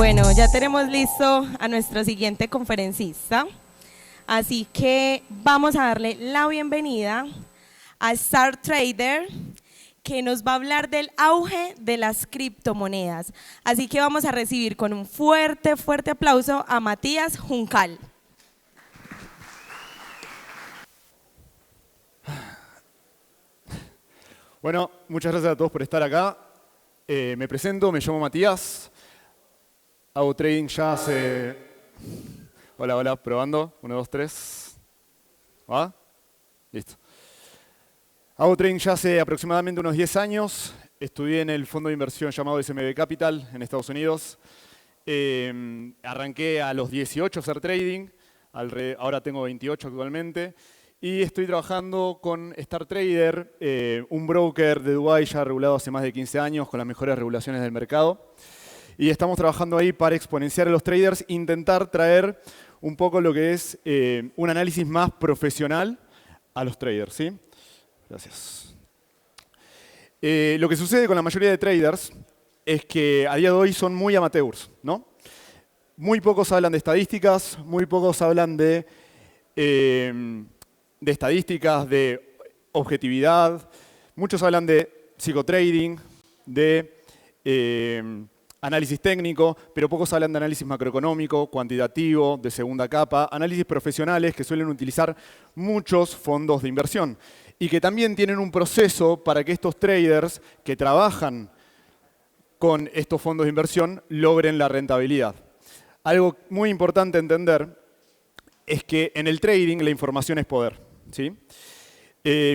Bueno, ya tenemos listo a nuestro siguiente conferencista, así que vamos a darle la bienvenida a Star Trader, que nos va a hablar del auge de las criptomonedas. Así que vamos a recibir con un fuerte, fuerte aplauso a Matías Juncal. Bueno, muchas gracias a todos por estar acá. Me presento, me llamo Matías. Hago trading ya hace... Hola, hola, probando. 1, 2, 3. ¿Va? Listo. Hago trading ya hace aproximadamente unos 10 años. Estudié en el fondo de inversión llamado SMB Capital en Estados Unidos. Arranqué a los 18 a hacer trading. Ahora tengo 28 actualmente. Y estoy trabajando con Star Trader, un broker de Dubái ya regulado hace más de 15 años con las mejores regulaciones del mercado. Y estamos trabajando ahí para exponenciar a los traders, intentar traer un poco lo que es un análisis más profesional a los traders, ¿sí? Gracias. Lo que sucede con la mayoría de traders es que a día de hoy son muy amateurs, ¿no? Muy pocos hablan de estadísticas, muy pocos hablan de estadísticas, de objetividad. Muchos hablan de psicotrading, de análisis técnico, pero pocos hablan de análisis macroeconómico, cuantitativo, de segunda capa, análisis profesionales que suelen utilizar muchos fondos de inversión y que también tienen un proceso para que estos traders que trabajan con estos fondos de inversión logren la rentabilidad. Algo muy importante entender es que en el trading la información es poder, ¿sí?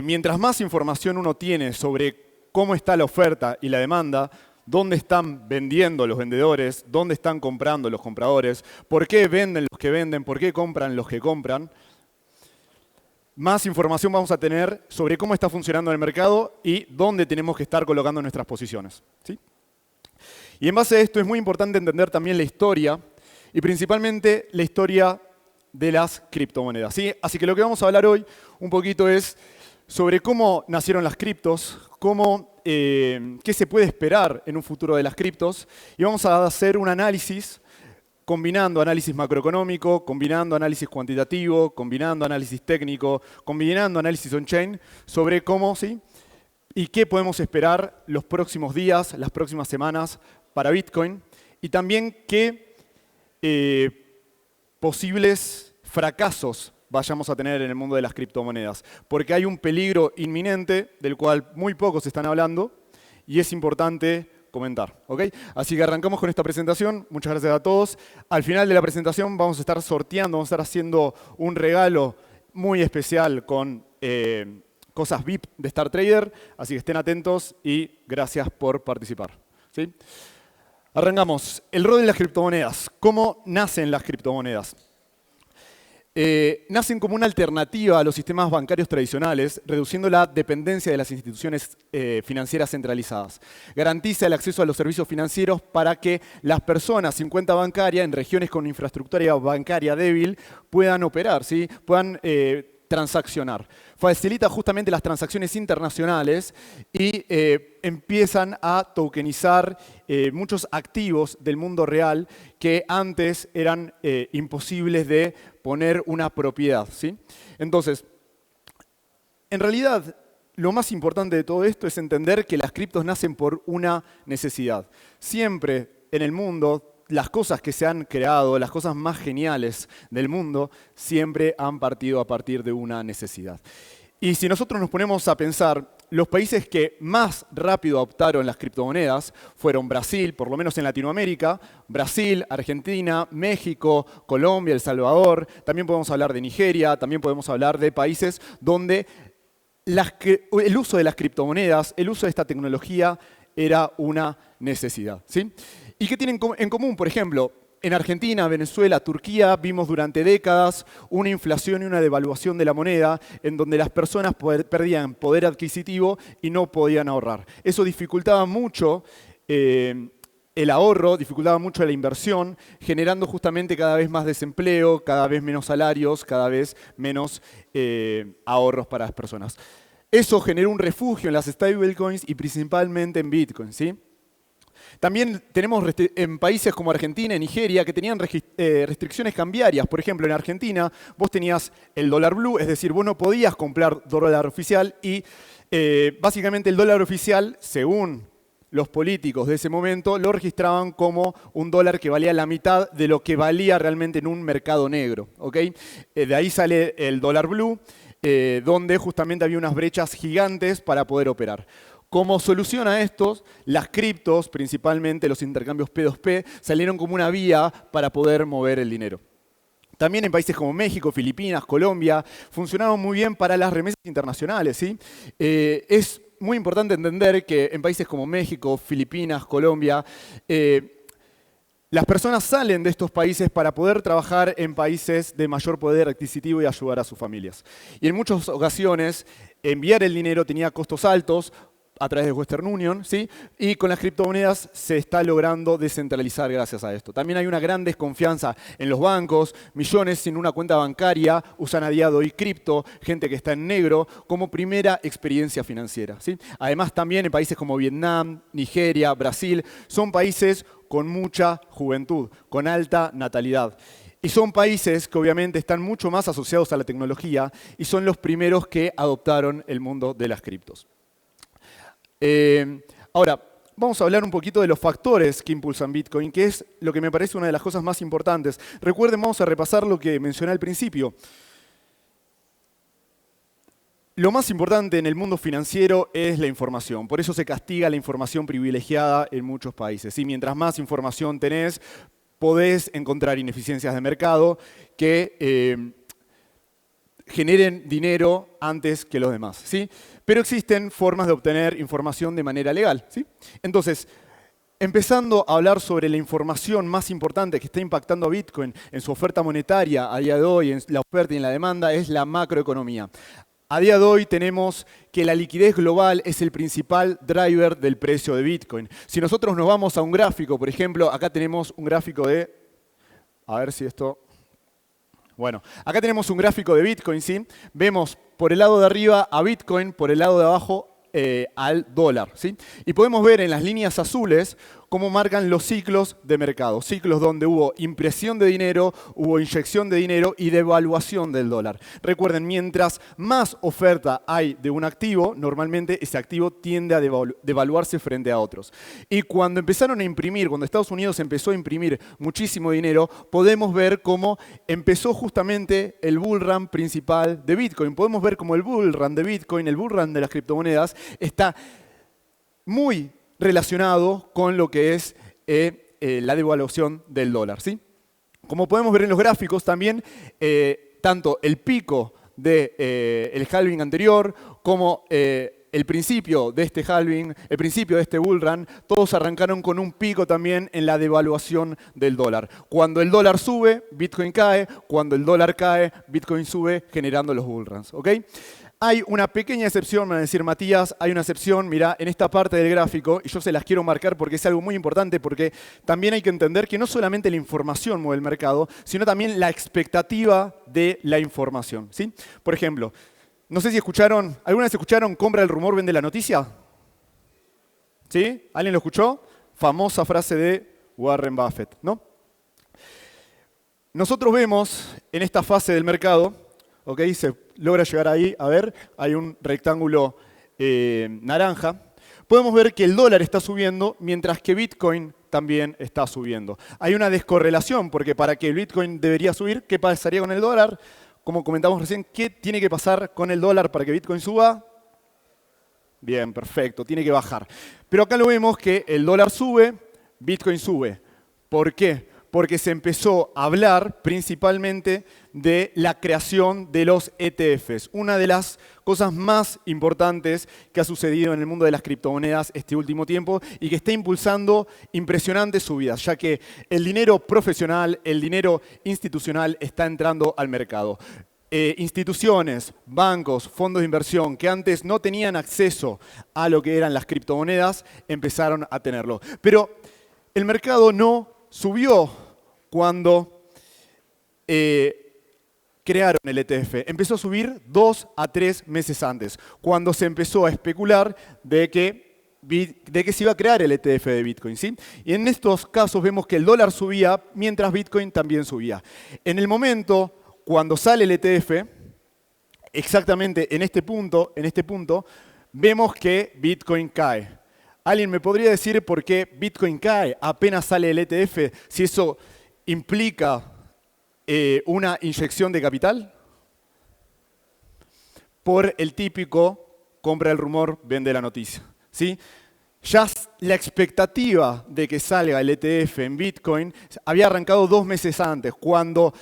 Mientras más información uno tiene sobre cómo está la oferta y la demanda, dónde están vendiendo los vendedores, dónde están comprando los compradores, por qué venden los que venden, por qué compran los que compran, más información vamos a tener sobre cómo está funcionando el mercado y dónde tenemos que estar colocando nuestras posiciones, ¿sí? Y en base a esto es muy importante entender también la historia y principalmente la historia de las criptomonedas, ¿sí? Así que lo que vamos a hablar hoy un poquito es sobre cómo nacieron las criptos, qué se puede esperar en un futuro de las criptos y vamos a hacer un análisis combinando análisis macroeconómico, combinando análisis cuantitativo, combinando análisis técnico, combinando análisis on-chain sobre cómo, ¿sí? Y qué podemos esperar los próximos días, las próximas semanas para Bitcoin y también qué posibles fracasos vayamos a tener en el mundo de las criptomonedas. Porque hay un peligro inminente del cual muy pocos están hablando y es importante comentar, ¿ok? Así que arrancamos con esta presentación. Muchas gracias a todos. Al final de la presentación vamos a estar sorteando, vamos a estar haciendo un regalo muy especial con cosas VIP de Star Trader. Así que estén atentos y gracias por participar, ¿sí? Arrancamos. El rol de las criptomonedas. ¿Cómo nacen las criptomonedas? Nacen como una alternativa a los sistemas bancarios tradicionales, reduciendo la dependencia de las instituciones financieras centralizadas. Garantiza el acceso a los servicios financieros para que las personas sin cuenta bancaria en regiones con infraestructura bancaria débil puedan operar, ¿sí? Puedan transaccionar. Facilita justamente las transacciones internacionales y empiezan a tokenizar muchos activos del mundo real que antes eran imposibles de poner una propiedad, ¿sí? Entonces, en realidad, lo más importante de todo esto es entender que las criptos nacen por una necesidad. Siempre en el mundo, las cosas que se han creado, las cosas más geniales del mundo, siempre han partido a partir de una necesidad. Y si nosotros nos ponemos a pensar, los países que más rápido adoptaron las criptomonedas fueron Brasil, por lo menos en Latinoamérica, Brasil, Argentina, México, Colombia, El Salvador, también podemos hablar de Nigeria, también podemos hablar de países donde el uso de las criptomonedas, el uso de esta tecnología era una necesidad, ¿sí? ¿Y qué tienen en común? Por ejemplo, en Argentina, Venezuela, Turquía, vimos durante décadas una inflación y una devaluación de la moneda en donde las personas perdían poder adquisitivo y no podían ahorrar. Eso dificultaba mucho el ahorro, dificultaba mucho la inversión, generando justamente cada vez más desempleo, cada vez menos salarios, cada vez menos ahorros para las personas. Eso generó un refugio en las stablecoins y principalmente en Bitcoin, ¿sí? También tenemos en países como Argentina y Nigeria que tenían restricciones cambiarias. Por ejemplo, en Argentina vos tenías el dólar blue, es decir, vos no podías comprar dólar oficial y básicamente el dólar oficial, según los políticos de ese momento, lo registraban como un dólar que valía la mitad de lo que valía realmente en un mercado negro. ¿Okay? De ahí sale el dólar blue, donde justamente había unas brechas gigantes para poder operar. Como solución a estos, las criptos, principalmente los intercambios P2P, salieron como una vía para poder mover el dinero. También en países como México, Filipinas, Colombia, funcionaron muy bien para las remesas internacionales. ¿Sí? Es muy importante entender que en países como México, Filipinas, Colombia, las personas salen de estos países para poder trabajar en países de mayor poder adquisitivo y ayudar a sus familias. Y en muchas ocasiones, enviar el dinero tenía costos altos a través de Western Union, ¿sí? Y con las criptomonedas se está logrando descentralizar gracias a esto. También hay una gran desconfianza en los bancos, millones sin una cuenta bancaria usan a día de hoy cripto, gente que está en negro, como primera experiencia financiera, ¿sí? Además también en países como Vietnam, Nigeria, Brasil, son países con mucha juventud, con alta natalidad. Y son países que obviamente están mucho más asociados a la tecnología y son los primeros que adoptaron el mundo de las criptos. Ahora, vamos a hablar un poquito de los factores que impulsan Bitcoin, que es lo que me parece una de las cosas más importantes. Recuerden, vamos a repasar lo que mencioné al principio. Lo más importante en el mundo financiero es la información. Por eso se castiga la información privilegiada en muchos países. Y mientras más información tenés, podés encontrar ineficiencias de mercado que generen dinero antes que los demás, ¿sí? Pero existen formas de obtener información de manera legal, ¿sí? Entonces, empezando a hablar sobre la información más importante que está impactando a Bitcoin en su oferta monetaria a día de hoy, en la oferta y en la demanda, es la macroeconomía. A día de hoy tenemos que la liquidez global es el principal driver del precio de Bitcoin. Si nosotros nos vamos a un gráfico, por ejemplo, acá tenemos un gráfico de... A ver si esto... Bueno, acá tenemos un gráfico de Bitcoin, ¿sí? Vemos por el lado de arriba a Bitcoin, por el lado de abajo al dólar, ¿sí? Y podemos ver en las líneas azules cómo marcan los ciclos de mercado. Ciclos donde hubo impresión de dinero, hubo inyección de dinero y devaluación del dólar. Recuerden, mientras más oferta hay de un activo, normalmente ese activo tiende a devaluarse frente a otros. Y cuando empezaron a imprimir, cuando Estados Unidos empezó a imprimir muchísimo dinero, podemos ver cómo empezó justamente el bull run principal de Bitcoin. Podemos ver cómo el bull run de Bitcoin, el bull run de las criptomonedas, está muy relacionado con lo que es la devaluación del dólar, ¿sí? Como podemos ver en los gráficos también, tanto el pico del halving anterior como el principio de este halving, el principio de este bull run, todos arrancaron con un pico también en la devaluación del dólar. Cuando el dólar sube, Bitcoin cae. Cuando el dólar cae, Bitcoin sube, generando los bull runs, ¿ok? Hay una pequeña excepción, me van a decir Matías, hay una excepción, mirá, en esta parte del gráfico, y yo se las quiero marcar porque es algo muy importante, porque también hay que entender que no solamente la información mueve el mercado, sino también la expectativa de la información, ¿sí? Por ejemplo, no sé si escucharon, ¿alguna vez escucharon compra el rumor, vende la noticia? ¿Sí? ¿Alguien lo escuchó? Famosa frase de Warren Buffett, ¿no? Nosotros vemos en esta fase del mercado, ¿ok? Se logra llegar ahí, a ver, hay un rectángulo naranja. Podemos ver que el dólar está subiendo, mientras que Bitcoin también está subiendo. Hay una descorrelación, porque para que el Bitcoin debería subir, ¿qué pasaría con el dólar? Como comentamos recién, ¿qué tiene que pasar con el dólar para que Bitcoin suba? Bien, perfecto, tiene que bajar. Pero acá lo vemos que el dólar sube, Bitcoin sube. ¿Por qué? Porque se empezó a hablar principalmente de la creación de los ETFs. Una de las cosas más importantes que ha sucedido en el mundo de las criptomonedas este último tiempo y que está impulsando impresionantes subidas, ya que el dinero profesional, el dinero institucional está entrando al mercado. Instituciones, bancos, fondos de inversión que antes no tenían acceso a lo que eran las criptomonedas, empezaron a tenerlo. Pero el mercado no subió cuando crearon el ETF. Empezó a subir 2 a 3 meses antes, cuando se empezó a especular de que de que se iba a crear el ETF de Bitcoin, ¿sí? Y en estos casos vemos que el dólar subía mientras Bitcoin también subía. En el momento, cuando sale el ETF, exactamente en este punto, vemos que Bitcoin cae. ¿Alguien me podría decir por qué Bitcoin cae apenas sale el ETF? Si eso implica una inyección de capital. Por el típico compra el rumor, vende la noticia, ¿sí? Ya la expectativa de que salga el ETF en Bitcoin había arrancado 2 meses antes. Cuando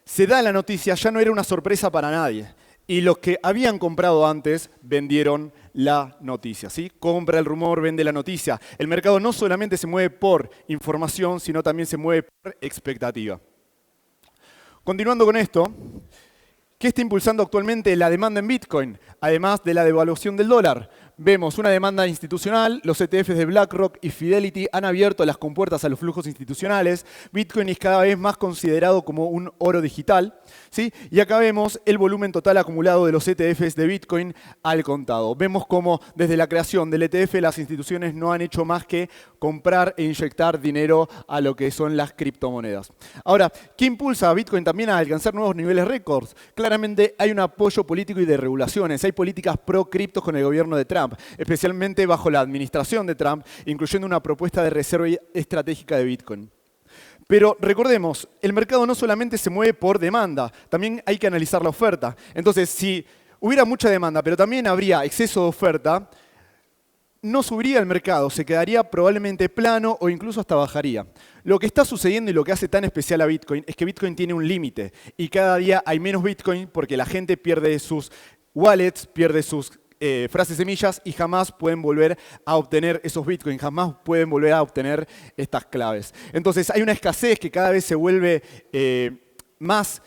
se da la noticia ya no era una sorpresa para nadie. Y los que habían comprado antes vendieron la noticia, ¿sí? Compra el rumor, vende la noticia. El mercado no solamente se mueve por información, sino también se mueve por expectativa. Continuando con esto, ¿qué está impulsando actualmente la demanda en Bitcoin? Además de la devaluación del dólar, vemos una demanda institucional, los ETFs de BlackRock y Fidelity han abierto las compuertas a los flujos institucionales, Bitcoin es cada vez más considerado como un oro digital, ¿sí? Y acá vemos el volumen total acumulado de los ETFs de Bitcoin al contado. Vemos cómo desde la creación del ETF las instituciones no han hecho más que comprar e inyectar dinero a lo que son las criptomonedas. Ahora, ¿qué impulsa a Bitcoin también a alcanzar nuevos niveles récords? Claramente hay un apoyo político y de regulaciones, hay políticas pro-criptos con el gobierno de Trump, especialmente bajo la administración de Trump, incluyendo una propuesta de reserva estratégica de Bitcoin. Pero recordemos, el mercado no solamente se mueve por demanda, también hay que analizar la oferta. Entonces, si hubiera mucha demanda, pero también habría exceso de oferta, no subiría el mercado, se quedaría probablemente plano o incluso hasta bajaría. Lo que está sucediendo y lo que hace tan especial a Bitcoin es que Bitcoin tiene un límite y cada día hay menos Bitcoin porque la gente pierde sus wallets, pierde sus frases semillas y jamás pueden volver a obtener esos bitcoins, jamás pueden volver a obtener estas claves. Entonces hay una escasez que cada vez se vuelve más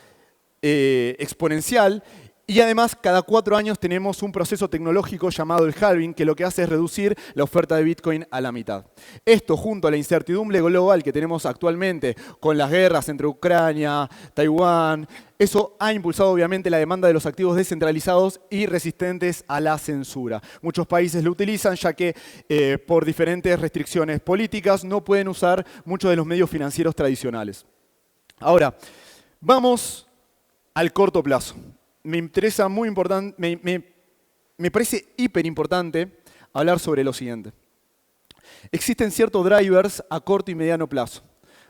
exponencial y además cada 4 años tenemos un proceso tecnológico llamado el halving que lo que hace es reducir la oferta de Bitcoin a la mitad. Esto junto a la incertidumbre global que tenemos actualmente con las guerras entre Ucrania, Taiwán, eso ha impulsado obviamente la demanda de los activos descentralizados y resistentes a la censura. Muchos países lo utilizan ya que por diferentes restricciones políticas no pueden usar muchos de los medios financieros tradicionales. Ahora, vamos al corto plazo. Me interesa muy importante, me parece hiper importante hablar sobre lo siguiente. Existen ciertos drivers a corto y mediano plazo.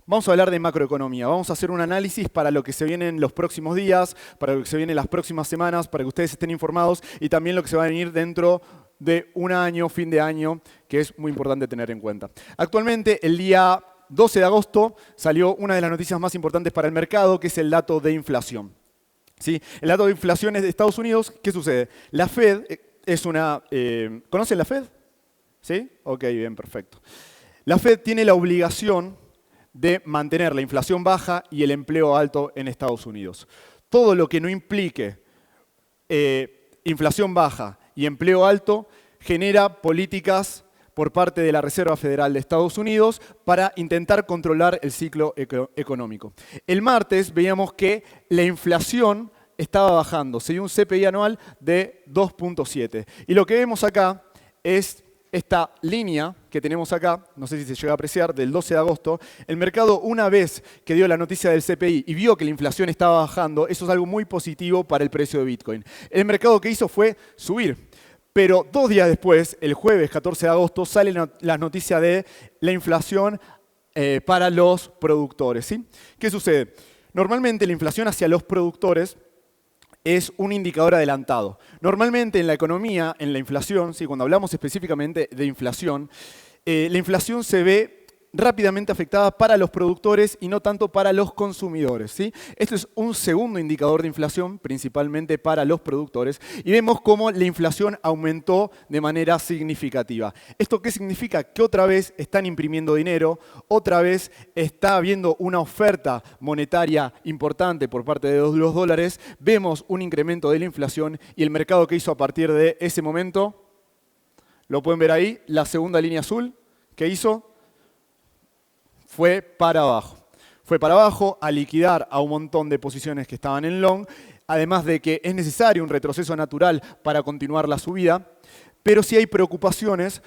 Vamos a hablar de macroeconomía, vamos a hacer un análisis para lo que se viene en los próximos días, para lo que se viene en las próximas semanas, para que ustedes estén informados y también lo que se va a venir dentro de un año, fin de año, que es muy importante tener en cuenta. Actualmente, el día 12 de agosto, salió una de las noticias más importantes para el mercado, que es el dato de inflación. ¿Sí? El dato de inflación es de Estados Unidos. ¿Qué sucede? La Fed es una... ¿Conocen la Fed? ¿Sí? Ok, bien, perfecto. La Fed tiene la obligación de mantener la inflación baja y el empleo alto en Estados Unidos. Todo lo que no implique inflación baja y empleo alto genera políticas por parte de la Reserva Federal de Estados Unidos para intentar controlar el ciclo económico. El martes veíamos que la inflación estaba bajando, se dio un CPI anual de 2.7. Y lo que vemos acá es esta línea que tenemos acá, no sé si se llega a apreciar, del 12 de agosto. El mercado, una vez que dio la noticia del CPI y vio que la inflación estaba bajando, eso es algo muy positivo para el precio de Bitcoin. El mercado que hizo fue subir. Pero 2 días después, el jueves 14 de agosto, sale la noticia de la inflación para los productores, ¿sí? ¿Qué sucede? Normalmente la inflación hacia los productores es un indicador adelantado. Normalmente en la economía, en la inflación, ¿sí? Cuando hablamos específicamente de inflación, la inflación se ve rápidamente afectada para los productores y no tanto para los consumidores, ¿sí? Esto es un segundo indicador de inflación, principalmente para los productores, y vemos cómo la inflación aumentó de manera significativa. ¿Esto qué significa? Que otra vez están imprimiendo dinero, otra vez está habiendo una oferta monetaria importante por parte de los dólares, vemos un incremento de la inflación y el mercado que hizo a partir de ese momento, lo pueden ver ahí, la segunda línea azul, ¿qué hizo? Fue para abajo. Fue para abajo a liquidar a un montón de posiciones que estaban en long, además de que es necesario un retroceso natural para continuar la subida, pero sí hay preocupaciones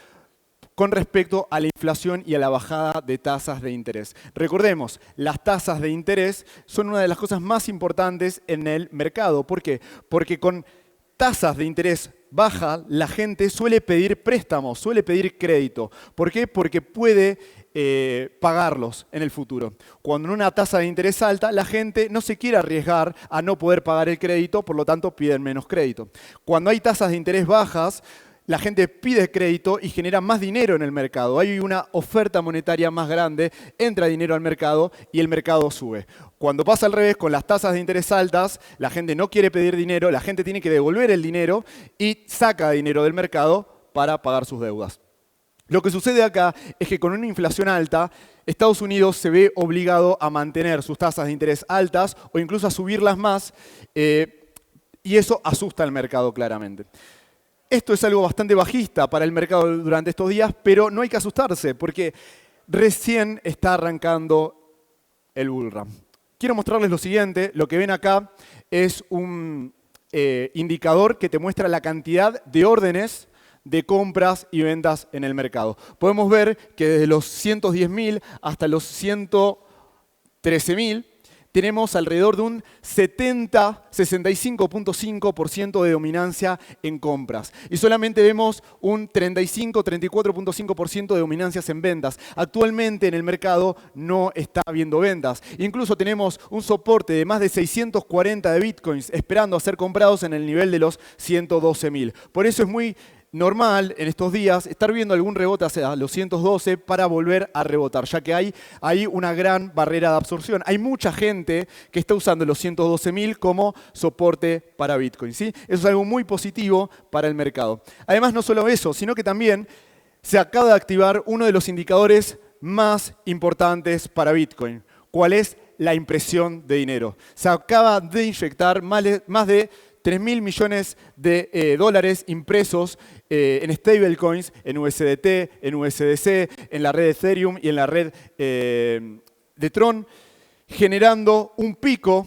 con respecto a la inflación y a la bajada de tasas de interés. Recordemos, las tasas de interés son una de las cosas más importantes en el mercado. ¿Por qué? Porque con tasas de interés bajas, la gente suele pedir préstamos, suele pedir crédito. ¿Por qué? Porque puede pagarlos en el futuro. Cuando en una tasa de interés alta, la gente no se quiere arriesgar a no poder pagar el crédito, por lo tanto piden menos crédito. Cuando hay tasas de interés bajas, la gente pide crédito y genera más dinero en el mercado. Hay una oferta monetaria más grande, entra dinero al mercado y el mercado sube. Cuando pasa al revés, con las tasas de interés altas, la gente no quiere pedir dinero, la gente tiene que devolver el dinero y saca dinero del mercado para pagar sus deudas. Lo que sucede acá es que con una inflación alta, Estados Unidos se ve obligado a mantener sus tasas de interés altas o incluso a subirlas más, y eso asusta al mercado claramente. Esto es algo bastante bajista para el mercado durante estos días, pero no hay que asustarse porque recién está arrancando el bull run. Quiero mostrarles lo siguiente. Lo que ven acá es un indicador que te muestra la cantidad de órdenes de compras y ventas en el mercado. Podemos ver que desde los 110.000 hasta los 113.000 tenemos alrededor de un 65.5% de dominancia en compras. Y solamente vemos un 34.5% de dominancias en ventas. Actualmente en el mercado no está habiendo ventas. Incluso tenemos un soporte de más de 640 de bitcoins esperando a ser comprados en el nivel de los 112.000. Por eso es muy normal en estos días estar viendo algún rebote hacia los 112 para volver a rebotar, ya que hay una gran barrera de absorción. Hay mucha gente que está usando los 112.000 como soporte para Bitcoin, ¿sí? Eso es algo muy positivo para el mercado. Además, no solo eso, sino que también se acaba de activar uno de los indicadores más importantes para Bitcoin. ¿Cuál es? La impresión de dinero. Se acaba de inyectar más de 3.000 millones de dólares impresos en stablecoins, en USDT, en USDC, en la red de Ethereum y en la red de Tron, generando un pico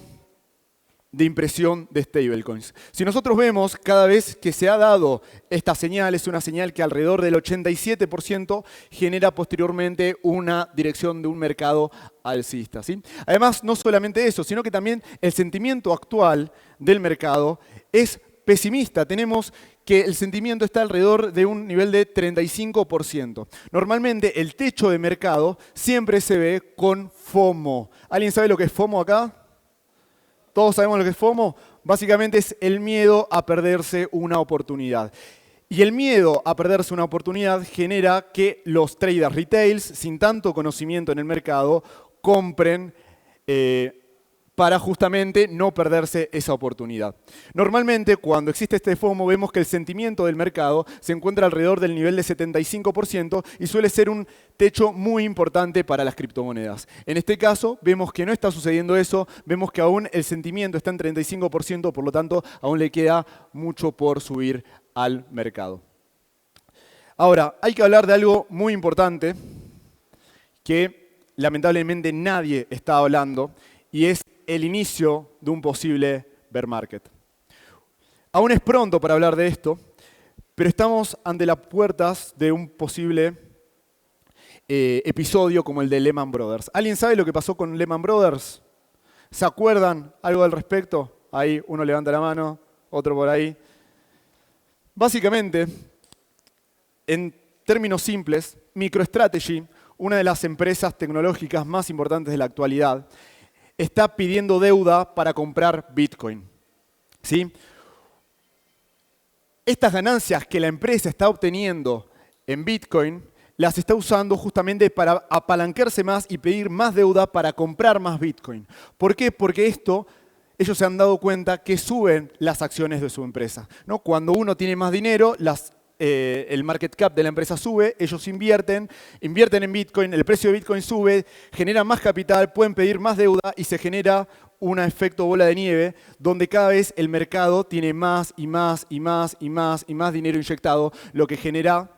de impresión de stablecoins. Si nosotros vemos, cada vez que se ha dado esta señal, es una señal que alrededor del 87% genera posteriormente una dirección de un mercado alcista, ¿sí? Además, no solamente eso, sino que también el sentimiento actual del mercado es pesimista. Tenemos que el sentimiento está alrededor de un nivel de 35%. Normalmente el techo de mercado siempre se ve con FOMO. ¿Alguien sabe lo que es FOMO acá? ¿Todos sabemos lo que es FOMO? Básicamente es el miedo a perderse una oportunidad. Y el miedo a perderse una oportunidad genera que los traders retails, sin tanto conocimiento en el mercado, compren para justamente no perderse esa oportunidad. Normalmente, cuando existe este FOMO, vemos que el sentimiento del mercado se encuentra alrededor del nivel de 75% y suele ser un techo muy importante para las criptomonedas. En este caso, vemos que no está sucediendo eso, vemos que aún el sentimiento está en 35%, por lo tanto, aún le queda mucho por subir al mercado. Ahora, hay que hablar de algo muy importante que lamentablemente nadie está hablando, y es el inicio de un posible bear market. Aún es pronto para hablar de esto, pero estamos ante las puertas de un posible episodio como el de Lehman Brothers. ¿Alguien sabe lo que pasó con Lehman Brothers? ¿Se acuerdan algo al respecto? Ahí uno levanta la mano, otro por ahí. Básicamente, en términos simples, MicroStrategy, una de las empresas tecnológicas más importantes de la actualidad, está pidiendo deuda para comprar Bitcoin, ¿sí? Estas ganancias que la empresa está obteniendo en Bitcoin las está usando justamente para apalancarse más y pedir más deuda para comprar más Bitcoin. ¿Por qué? Porque ellos se han dado cuenta que suben las acciones de su empresa, ¿no? Cuando uno tiene más dinero, el market cap de la empresa sube, ellos invierten en Bitcoin, el precio de Bitcoin sube, generan más capital, pueden pedir más deuda y se genera un efecto bola de nieve donde cada vez el mercado tiene más y más y más y más y más dinero inyectado, lo que genera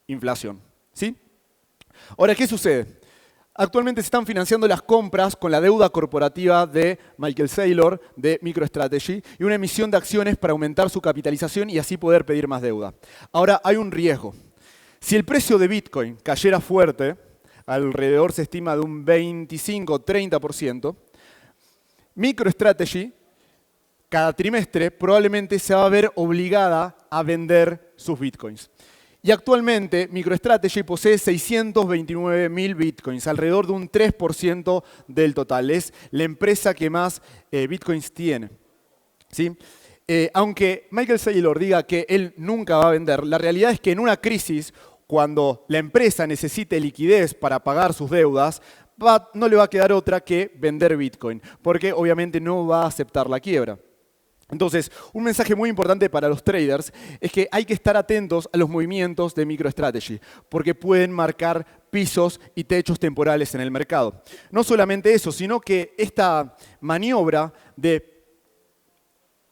inflación, ¿sí? Ahora, ¿qué sucede? Actualmente se están financiando las compras con la deuda corporativa de Michael Saylor, de MicroStrategy, y una emisión de acciones para aumentar su capitalización y así poder pedir más deuda. Ahora, hay un riesgo. Si el precio de Bitcoin cayera fuerte, alrededor se estima de un 25-30%, MicroStrategy cada trimestre probablemente se va a ver obligada a vender sus Bitcoins. Y actualmente MicroStrategy posee 629.000 Bitcoins, alrededor de un 3% del total. Es la empresa que más Bitcoins tiene, ¿sí? Aunque Michael Saylor diga que él nunca va a vender, la realidad es que en una crisis, cuando la empresa necesite liquidez para pagar sus deudas, no le va a quedar otra que vender Bitcoin, porque obviamente no va a aceptar la quiebra. Entonces, un mensaje muy importante para los traders es que hay que estar atentos a los movimientos de MicroStrategy, porque pueden marcar pisos y techos temporales en el mercado. No solamente eso, sino que esta maniobra de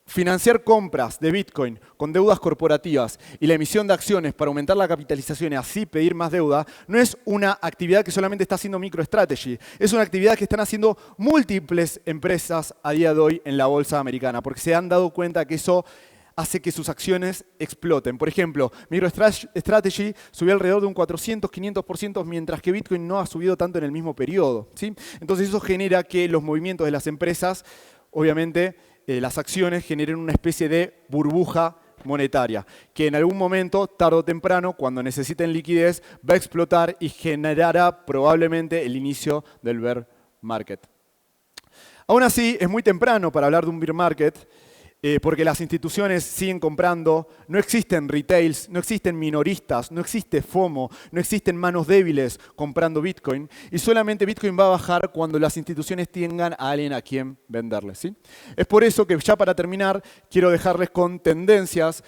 financiar compras de Bitcoin con deudas corporativas y la emisión de acciones para aumentar la capitalización y así pedir más deuda, no es una actividad que solamente está haciendo MicroStrategy, es una actividad que están haciendo múltiples empresas a día de hoy en la bolsa americana, porque se han dado cuenta que eso hace que sus acciones exploten. Por ejemplo, MicroStrategy subió alrededor de un 400-500%, mientras que Bitcoin no ha subido tanto en el mismo periodo, ¿sí? Entonces eso genera que los movimientos de las empresas, obviamente, las acciones generen una especie de burbuja monetaria, que en algún momento, tarde o temprano, cuando necesiten liquidez, va a explotar y generará probablemente el inicio del bear market. Aún así, es muy temprano para hablar de un bear market, porque las instituciones siguen comprando, no existen retails, no existen minoristas, no existe FOMO, no existen manos débiles comprando Bitcoin, y solamente Bitcoin va a bajar cuando las instituciones tengan a alguien a quien venderles, ¿sí? Es por eso que ya para terminar quiero dejarles con tendencias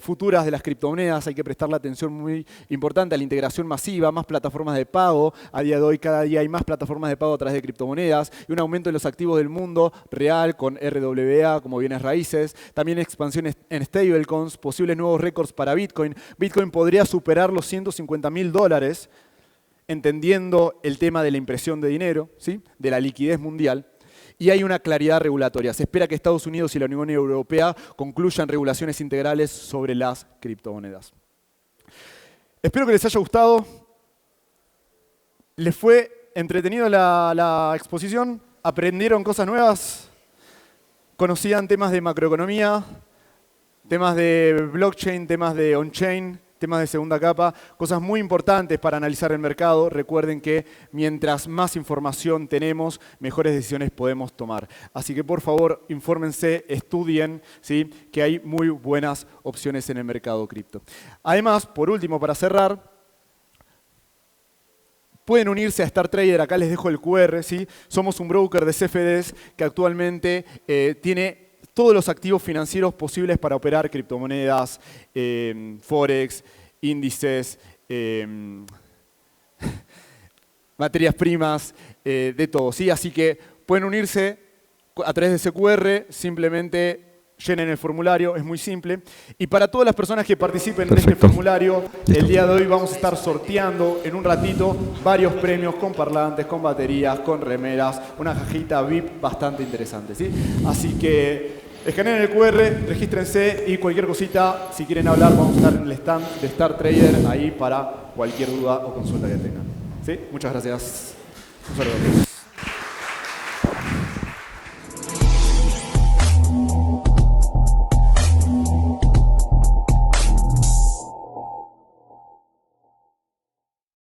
futuras de las criptomonedas. Hay que prestarle atención muy importante a la integración masiva, más plataformas de pago. A día de hoy cada día hay más plataformas de pago a través de criptomonedas y un aumento de los activos del mundo real con RWA como bienes raíces. También expansiones en stablecoins, posibles nuevos récords para Bitcoin. Bitcoin podría superar los $150.000, entendiendo el tema de la impresión de dinero, ¿sí? De la liquidez mundial. Y hay una claridad regulatoria. Se espera que Estados Unidos y la Unión Europea concluyan regulaciones integrales sobre las criptomonedas. Espero que les haya gustado. ¿Les fue entretenido la exposición? ¿Aprendieron cosas nuevas? ¿Conocían temas de macroeconomía, temas de blockchain, temas de on-chain, temas de segunda capa? Cosas muy importantes para analizar el mercado. Recuerden que mientras más información tenemos, mejores decisiones podemos tomar. Así que por favor, infórmense, estudien, ¿sí? Que hay muy buenas opciones en el mercado cripto. Además, por último, para cerrar, pueden unirse a Star Trader, acá les dejo el QR, ¿sí? Somos un broker de CFDs que actualmente tiene todos los activos financieros posibles para operar criptomonedas, forex, índices, materias primas, de todo, ¿sí? Así que pueden unirse a través de ese QR, simplemente llenen el formulario, es muy simple. Y para todas las personas que participen en este formulario, el día de hoy vamos a estar sorteando en un ratito varios premios con parlantes, con baterías, con remeras, una cajita VIP bastante interesante, ¿sí? Así que escaneen el QR, regístrense y cualquier cosita, si quieren hablar, vamos a estar en el stand de Star Trader ahí para cualquier duda o consulta que tengan, ¿sí? Muchas gracias. Un saludo a todos.